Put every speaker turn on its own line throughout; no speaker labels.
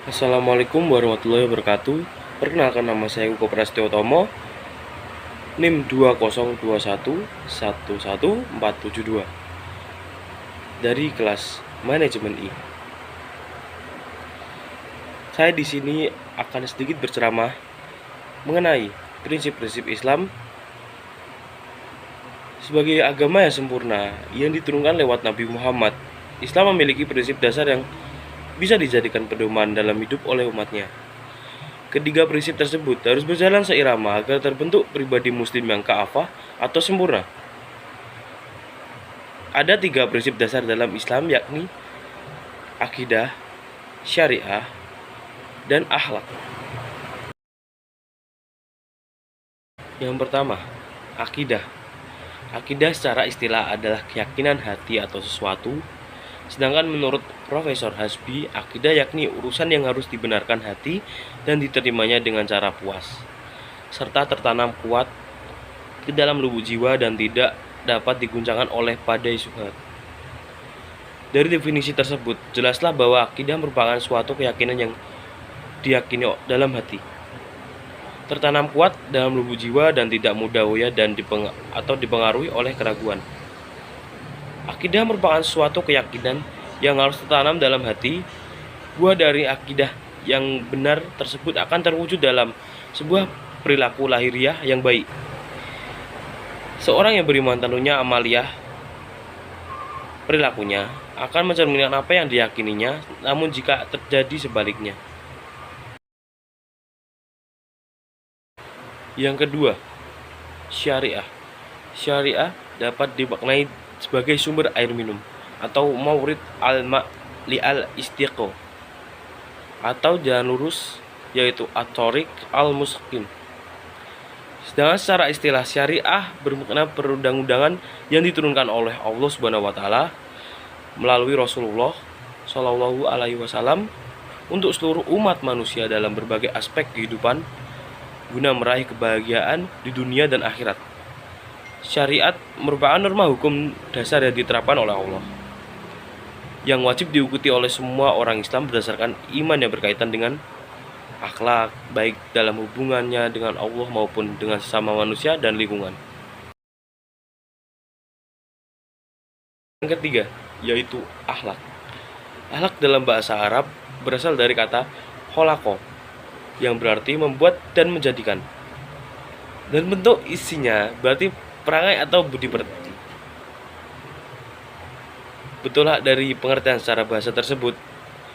Assalamualaikum warahmatullahi wabarakatuh. Perkenalkan, nama saya Uko Prasetyo Utomo, NIM 202111472 dari kelas Manajemen I. Saya di sini akan sedikit berceramah mengenai prinsip-prinsip Islam sebagai agama yang sempurna yang diturunkan lewat Nabi Muhammad. Islam memiliki prinsip dasar yang bisa dijadikan pedoman dalam hidup oleh umatnya. Ketiga prinsip tersebut harus berjalan seirama agar terbentuk pribadi muslim yang ka'afah atau sempurna. Ada tiga prinsip dasar dalam Islam, yakni akidah, syariah, dan akhlak. Yang pertama, akidah. Akidah secara istilah adalah keyakinan hati atau sesuatu. Sedangkan menurut Profesor Hasbi, akidah yakni urusan yang harus dibenarkan hati dan diterimanya dengan cara puas, serta tertanam kuat ke dalam lubuk jiwa dan tidak dapat diguncangkan oleh badai syubhat. Dari definisi tersebut, jelaslah bahwa akidah merupakan suatu keyakinan yang diyakini dalam hati, tertanam kuat dalam lubuk jiwa dan tidak mudah goyah dan dipengaruhi oleh keraguan. Akidah merupakan suatu keyakinan yang harus tertanam dalam hati. Buah dari akidah yang benar tersebut akan terwujud dalam sebuah perilaku lahiriah yang baik. Seorang yang beriman tentunya amaliyah perilakunya akan mencerminkan apa yang diyakininya, namun jika terjadi sebaliknya. Yang kedua, syariah. Syariah dapat dimaknai sebagai sumber air minum atau maurid al-ma' li'al istiqo atau jalan lurus, yaitu at-thoriq al-mustaqim. Sedangkan secara istilah, syariah bermakna perundang-undangan yang diturunkan oleh Allah Subhanahu wa taala melalui Rasulullah Shallallahu alaihi wasallam untuk seluruh umat manusia dalam berbagai aspek kehidupan guna meraih kebahagiaan di dunia dan akhirat. Syariat merupakan norma hukum dasar yang diterapkan oleh Allah, yang wajib diikuti oleh semua orang Islam berdasarkan iman yang berkaitan dengan akhlak, baik dalam hubungannya dengan Allah maupun dengan sesama manusia dan lingkungan. Yang ketiga, yaitu akhlak. Akhlak dalam bahasa Arab berasal dari kata kholaqo, yang berarti membuat dan menjadikan. Dan bentuk isinya berarti perangai atau budi pekerti. Betullah dari pengertian secara bahasa tersebut,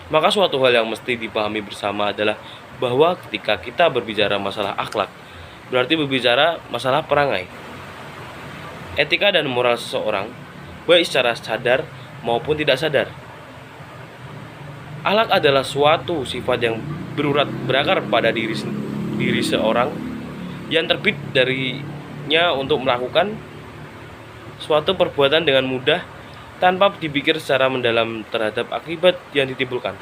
maka suatu hal yang mesti dipahami bersama adalah bahwa ketika kita berbicara masalah akhlak, berarti berbicara masalah perangai, etika dan moral seseorang, baik secara sadar maupun tidak sadar. Akhlak adalah suatu sifat yang berakar pada diri seorang yang terbit darinya untuk melakukan suatu perbuatan dengan mudah tanpa dipikir secara mendalam terhadap akibat yang ditimbulkan.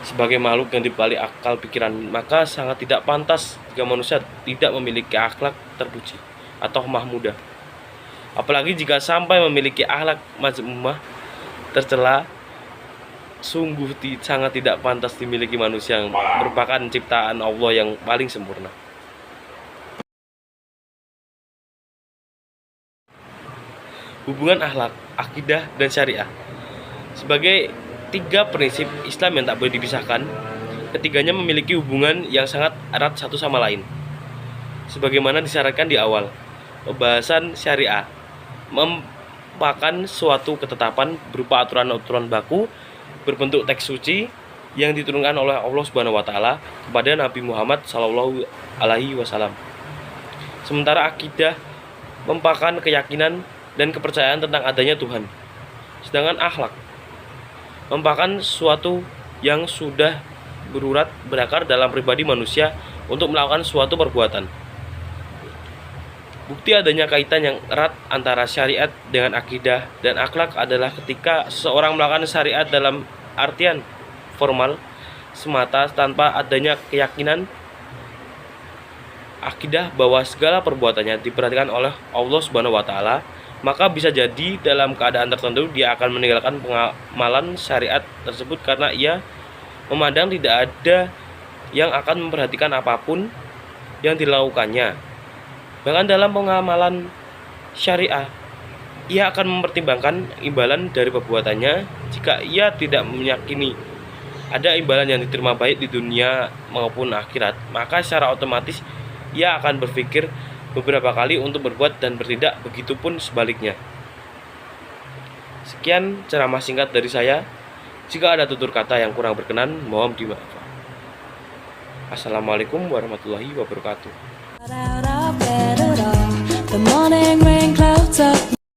Sebagai makhluk yang dibalik akal pikiran, maka sangat tidak pantas jika manusia tidak memiliki akhlak terpuji atau mahmudah. Apalagi jika sampai memiliki akhlak mazmumah tercela, sungguh sangat tidak pantas dimiliki manusia yang merupakan ciptaan Allah yang paling sempurna. Hubungan akhlak, akidah, dan syariah sebagai tiga prinsip Islam yang tak boleh dipisahkan. Ketiganya memiliki hubungan yang sangat erat satu sama lain. Sebagaimana disyaratkan di awal, pembahasan syariah merupakan suatu ketetapan berupa aturan-aturan baku berbentuk teks suci yang diturunkan oleh Allah Subhanahu wa taala kepada Nabi Muhammad Shallallahu alaihi wasallam. Sementara akidah merupakan keyakinan dan kepercayaan tentang adanya Tuhan. Sedangkan akhlak merupakan suatu yang sudah berakar dalam pribadi manusia untuk melakukan suatu perbuatan. Bukti adanya kaitan yang erat antara syariat dengan akidah dan akhlak adalah ketika seseorang melakukan syariat dalam artian formal semata tanpa adanya keyakinan akidah bahwa segala perbuatannya diperhatikan oleh Allah Subhanahu wa taala, maka bisa jadi dalam keadaan tertentu dia akan meninggalkan pengamalan syariat tersebut karena ia memandang tidak ada yang akan memperhatikan apapun yang dilakukannya. Bahkan dalam pengamalan syariah, ia akan mempertimbangkan imbalan dari perbuatannya. Jika ia tidak meyakini ada imbalan yang diterima baik di dunia maupun akhirat, maka secara otomatis ia akan berpikir beberapa kali untuk berbuat dan bertindak, begitupun sebaliknya. Sekian ceramah singkat dari saya. Jika ada tutur kata yang kurang berkenan, mohon dimaafkan. Assalamualaikum warahmatullahi wabarakatuh.
The morning rain clouds up